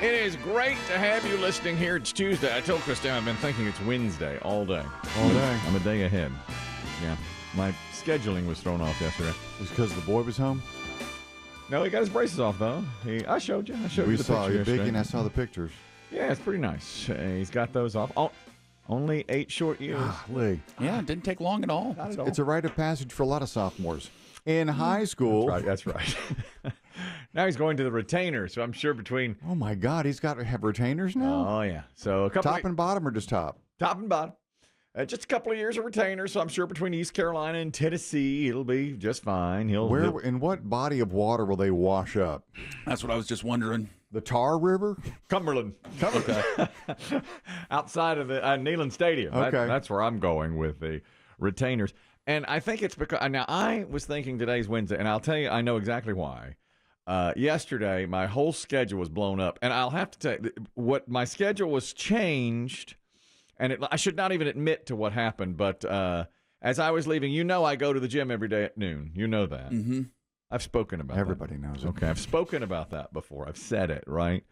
It is great to have you listening here. It's Tuesday. I told Kristen I've been thinking it's Wednesday all day. All day. I'm a day ahead. Yeah. My scheduling was thrown off yesterday. It was because the boy was home? No, he got his braces off, though. I showed you. We the saw picture you, Biggie, and I saw the pictures. Yeah, it's pretty nice. He's got those off. Only 8 short years. Golly. Yeah, it didn't take long at all. Not at all. It's a rite of passage for a lot of sophomores. In high school. That's right. Now he's going to the retainer, so I'm sure between... Oh, my God. He's got to have retainers now? Oh, yeah. So a couple Top and bottom or just top? Top and bottom. Just a couple of years of retainers, so I'm sure between East Carolina and Tennessee, it'll be just fine. In what body of water will they wash up? That's what I was just wondering. The Tar River? Cumberland. Okay. Outside of the Neyland Stadium. Okay. That's where I'm going with the retainers. And I think it's because, now I was thinking today's Wednesday, and I'll tell you, I know exactly why. Yesterday, my whole schedule was blown up. And I'll have to tell you, what my schedule was changed, and I should not even admit to what happened, but as I was leaving, I go to the gym every day at noon. You know that. Mm-hmm. I've spoken about Everybody that. knows it. Okay, I've spoken about that before. I've said it, right?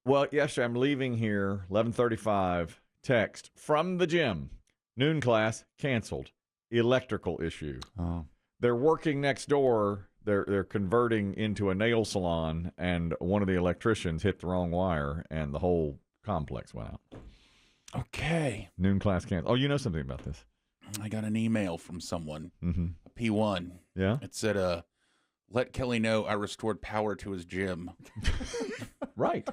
Well, yesterday I'm leaving here, 11:35, text from the gym. Noon class canceled. Electrical issue. Oh. They're working next door. They're converting into a nail salon, and one of the electricians hit the wrong wire, and the whole complex went out. Okay. Noon class canceled. Oh, you know something about this? I got an email from someone, Mm-hmm. a P1. Yeah? It said, let Kelly know I restored power to his gym. Right.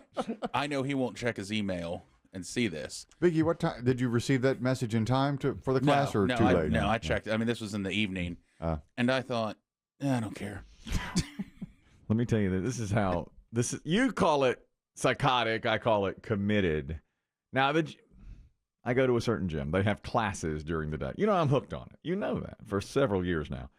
I know he won't check his email and see this. Biggie, what time did you receive that message in time for the class or too late? I checked. I mean, this was in the evening. And I thought, I don't care. Let me tell you that this is you call it psychotic, I call it committed. Now I go to a certain gym. They have classes during the day. I'm hooked on it. You know that for several years now.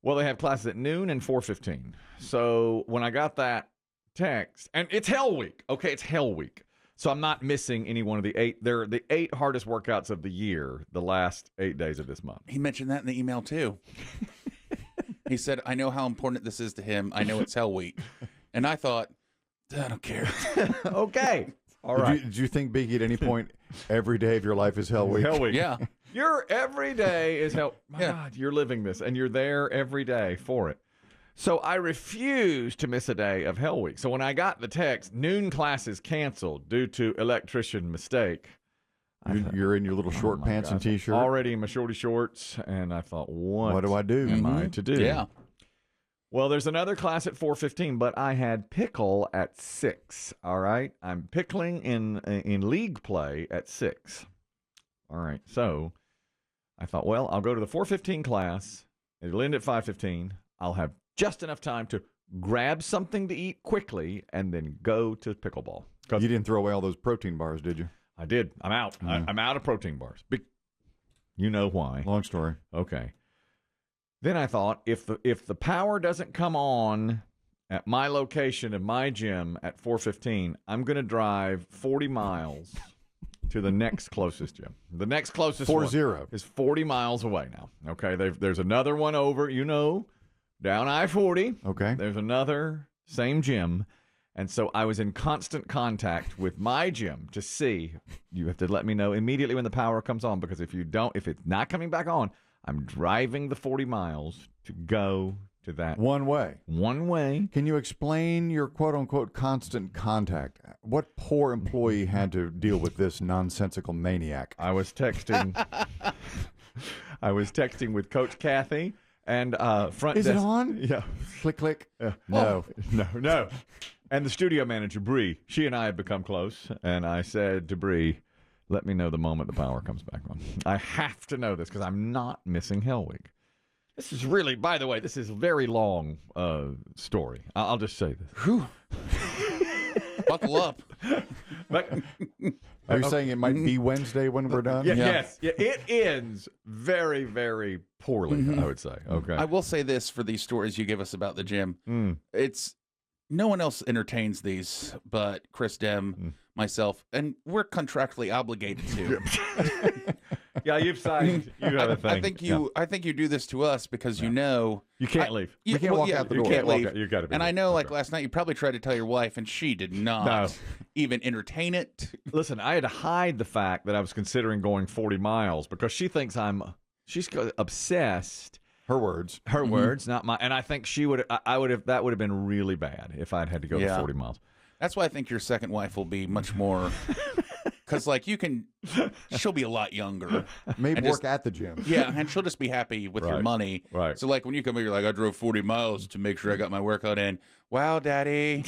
Well, they have classes at noon and 4:15. So when I got that text, and it's Hell Week. Okay, it's Hell Week. So I'm not missing any one of the 8. They're the 8 hardest workouts of the year, the last 8 days of this month. He mentioned that in the email, too. He said, I know how important this is to him. I know it's Hell Week. And I thought, I don't care. Okay. All right. Did you think, Biggie, at any point, every day of your life is Hell Week? Hell Week. Yeah. Your every day is hell. My God, you're living this, and you're there every day for it. So I refuse to miss a day of Hell Week. So when I got the text, noon classes canceled due to electrician mistake. You're in your little short pants and T-shirt? Already in my shorty shorts, and I thought, what do I do? am I to do? Yeah. Well, there's another class at 4:15, but I had pickle at 6, all right? I'm pickling in league play at 6. All right, so I thought, well, I'll go to the 4:15 class. It'll end at 5:15. I'll have just enough time to grab something to eat quickly and then go to pickleball. You didn't throw away all those protein bars, did you? I did. I'm out. I'm out of protein bars. You know why. Long story. Okay. Then I thought, if the power doesn't come on at my location in my gym at 4:15, I'm going to drive 40 miles to the next closest gym. The next closest 40 is 40 miles away now. Okay, there's another one over, down I-40. Okay. There's another same gym. And so I was in constant contact with my gym to see. You have to let me know immediately when the power comes on, because if it's not coming back on, I'm driving the 40 miles to go to that. One way. One way. Can you explain your quote-unquote constant contact? What poor employee had to deal with this nonsensical maniac? I was texting with Coach Kathy and front Is desk. it on? Yeah. Click, click. No. And the studio manager, Bree, she and I have become close, and I said to Bree, let me know the moment the power comes back on. I have to know this because I'm not missing Hell Week. This is really, by the way, this is a very long story. I'll just say this. Whew. Buckle up. Are you saying it might be Wednesday when we're done? Yes. Yeah, it ends very, very poorly, I would say. Okay. I will say this for these stories you give us about the gym. It's no one else entertains these but Chris Demm, myself, and we're contractually obligated to. Yeah, you've signed. You have a thing. I think you do this to us because you know You can't leave. You can't walk out the you door. can't Walk leave. out. You got to be. And I there. know, like Okay. last night, you probably tried to tell your wife, and she did not No. even entertain it. Listen, I had to hide the fact that I was considering going 40 miles because she thinks she's obsessed. Her words. Her words, not mine. And I think she would. I would have. That would have been really bad if I'd had to go Yeah. 40 miles. That's why I think your second wife will be much more, because like she'll be a lot younger. Maybe And work just- at the gym. Yeah, and she'll just be happy with your Right. money. Right. So like when you come here, you're like, I drove 40 miles to make sure I got my workout in. Wow, Daddy.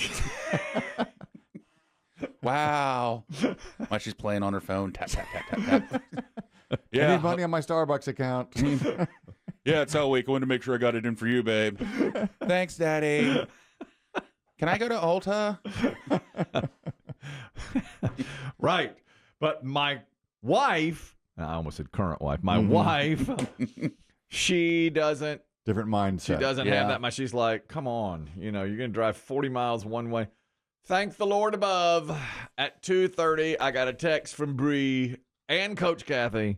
Wow. While she's playing on her phone, tap tap tap tap tap. I need money on my Starbucks account. Yeah, it's all week. I wanted to make sure I got it in for you, babe. Thanks, Daddy. Can I go to Ulta? Right. But my wife, I almost said current wife. My wife, she doesn't. Different mindset. She doesn't Yeah. have that much. She's like, come on, you're going to drive 40 miles one way. Thank the Lord above. At 2:30, I got a text from Bree and Coach Kathy,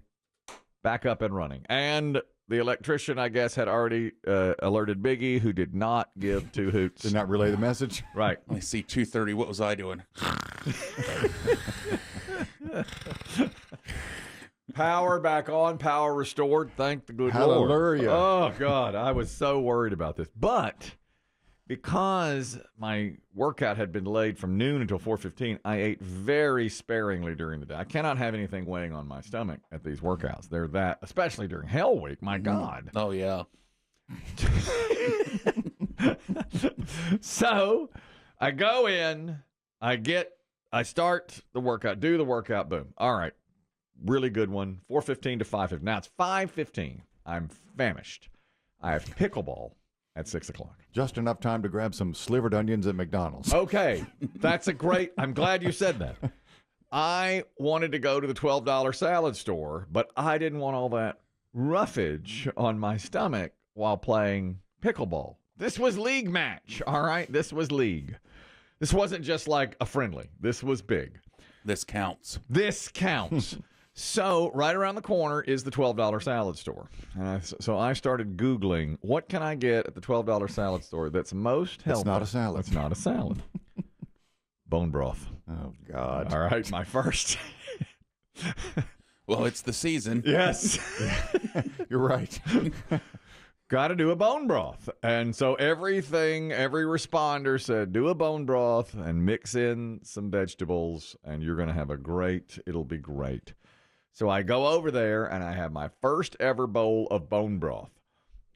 back up and running. And the electrician, I guess, had already alerted Biggie, who did not give two hoots. Did not relay the message. Right. Let me see, 2:30. What was I doing? Power back on, power restored. Thank the good Hallelujah. Lord. Oh, God. I was so worried about this. But because my workout had been delayed from noon until 4:15, I ate very sparingly during the day. I cannot have anything weighing on my stomach at these workouts. They're that, especially during Hell Week. My God. Oh, yeah. So I go in, I start the workout, do the workout, boom. All right. Really good one. 4:15 to 5:15. Now it's 5:15. I'm famished. I have pickleball at 6 o'clock. Just enough time to grab some slivered onions at McDonald's. Okay. I'm glad you said that. I wanted to go to the $12 salad store, but I didn't want all that roughage on my stomach while playing pickleball. This was league match, all right? This was league. This wasn't just like a friendly. This was big. This counts. This counts. So right around the corner is the $12 salad store. So I started Googling, what can I get at the $12 salad store that's most healthy? It's not a salad. It's not a salad. Bone broth. Oh, God. All right, my first. Well, it's the season. Yes. You're right. Got to do a bone broth. And so every responder said, do a bone broth and mix in some vegetables, and you're going to have it'll be great. So I go over there, and I have my first ever bowl of bone broth.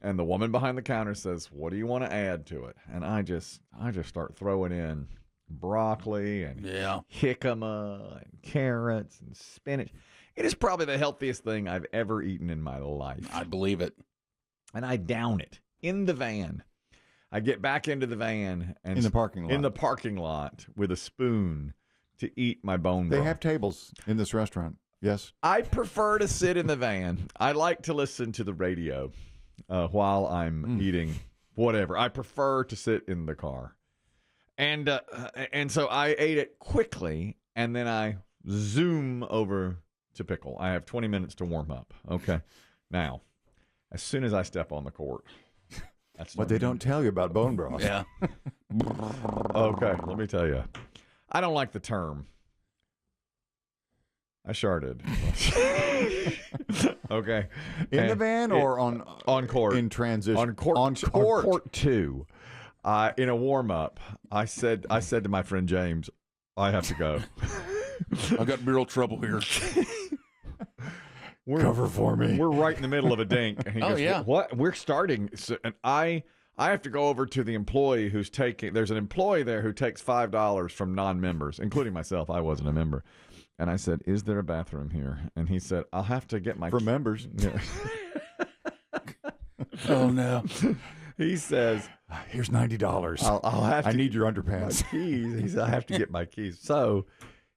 And the woman behind the counter says, what do you want to add to it? And I just start throwing in broccoli and Yeah. jicama and carrots and spinach. It is probably the healthiest thing I've ever eaten in my life. I believe it. And I down it in the van. I get back into the van and In the parking lot. in the parking lot with a spoon to eat my bone They broth. have tables in this restaurant. Yes. I prefer to sit in the van. I like to listen to the radio while I'm eating whatever. I prefer to sit in the car. And so I ate it quickly, and then I zoom over to pickle. I have 20 minutes to warm up. Okay. Now, as soon as I step on the court, that's What they don't tell you about bone broth. Yeah. Okay, let me tell you. I don't like the term. I sharted. Okay. In the And van it- or on court. in transition? On court. On court. On court 2. In a warm up, I said to my friend James, I have to go. I've got real trouble here. Cover for me. We're right in the middle of a dink. And he Oh, goes, yeah. What? We're starting. So, and I have to go over to the employee who's taking, there's an employee there who takes $5 from non-members, including myself. I wasn't a member. And I said, is there a bathroom here? And he said, I'll have to get my For members. Yeah. Oh, no. He says, Here's $90. I'll have to I need your my underpants. keys. He said, I have to get my keys. So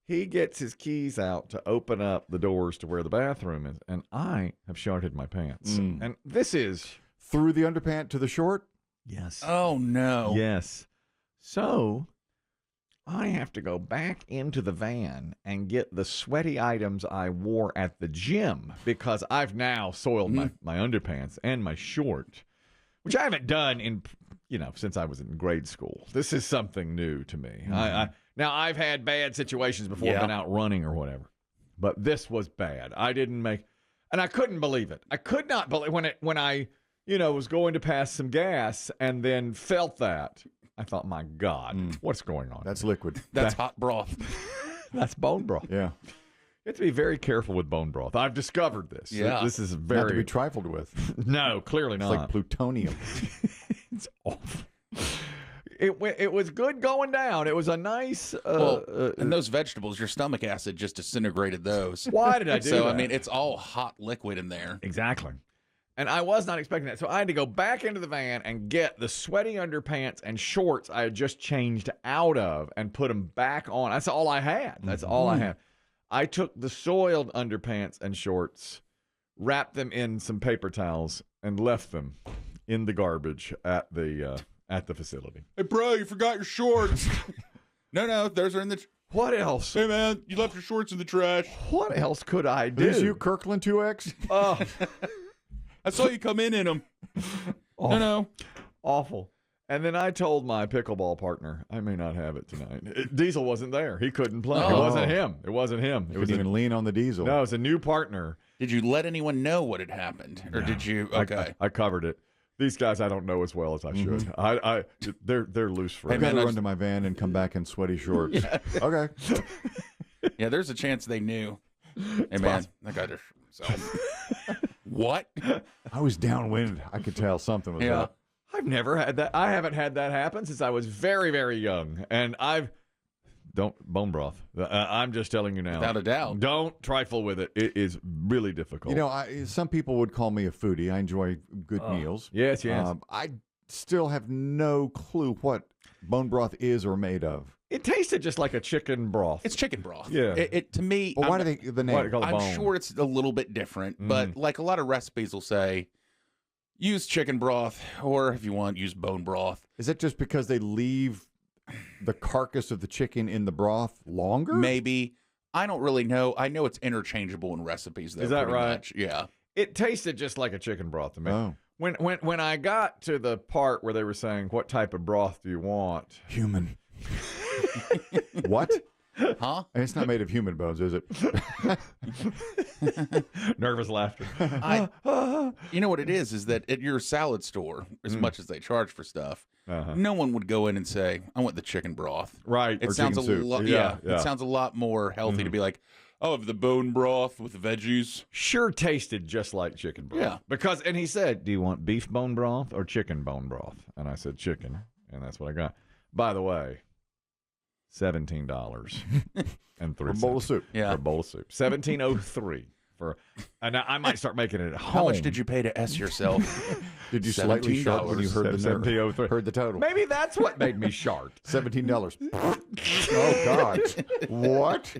he gets his keys out to open up the doors to where the bathroom is. And I have sharted my pants. And this is. Through the underpant to the short? Yes. Oh, no. Yes. So I have to go back into the van and get the sweaty items I wore at the gym because I've now soiled my underpants and my short, which I haven't done since I was in grade school. This is something new to me. Now, I've had bad situations before, been out running or whatever, but this was bad. I didn't make, and I couldn't believe it. I could not believe when I was going to pass some gas and then felt that. I thought, my God, what's going on? That's liquid. That's hot broth. That's bone broth. Yeah. You have to be very careful with bone broth. I've discovered this. Yeah. This is Not very... to be trifled with. No, clearly It's not. like plutonium. It's awful. It was good going down. It was a nice... and those vegetables, your stomach acid just disintegrated those. Why did I do that? So, I mean, it's all hot liquid in there. Exactly. And I was not expecting that. So I had to go back into the van and get the sweaty underpants and shorts I had just changed out of and put them back on. That's all I had. That's all I had. I took the soiled underpants and shorts, wrapped them in some paper towels, and left them in the garbage at the facility. Hey, bro, you forgot your shorts. No, those are in the... What else? Hey, man, you left your shorts in the trash. What else could I do? Is you Kirkland 2X? Oh, I saw you come in them. No. awful. And then I told my pickleball partner, I may not have it tonight. Diesel wasn't there. He couldn't play. It wasn't him. It wasn't him. It was Couldn't even lean on the diesel. No, it's a new partner. Did you let anyone know what had happened? Or did you... Okay. I covered it. These guys I don't know as well as I should. They're loose for I've me. got to run to my van and come back in sweaty shorts. Okay. Yeah, there's a chance they knew. Hey, man, that guy just... What? I was downwind. I could tell something was Yeah. up. I've never had that. I haven't had that happen since I was very, very young. And bone broth. I'm just telling you now. Without a doubt. Don't trifle with it. It is really difficult. You know, some people would call me a foodie. I enjoy good meals. Yes. I still have no clue what bone broth is or made of. It tasted just like a chicken broth. It's chicken broth. Yeah. It to me... But why do they the name? Why do they call it I'm bone? sure it's a little bit different, but like a lot of recipes will say, use chicken broth, or if you want, use bone broth. Is it just because they leave the carcass of the chicken in the broth longer? Maybe. I don't really know. I know it's interchangeable in recipes, though. Is that pretty right? much. Yeah. It tasted just like a chicken broth to me. Oh. When I got to the part where they were saying, what type of broth do you want? Human. What? Huh? It's not made of human bones, is it? Nervous laughter. You know what it is that at your salad store, as much as they charge for stuff, Uh-huh. no one would go in and say, I want the chicken broth. Right. It Or sounds a chicken soup. lot. Yeah, It sounds a lot more healthy to be like, oh, have the bone broth with the veggies. Sure tasted just like chicken broth. Yeah. And he said, do you want beef bone broth or chicken bone broth? And I said, chicken. And that's what I got. By the way, $17 and For a bowl of soup. Yeah. For a bowl of soup. $17.03 and I might start making it at home. How much did you pay to S yourself? Did you slightly shart when you heard the $17.03. heard the total? Maybe that's what made me shart. $17. Oh God! What?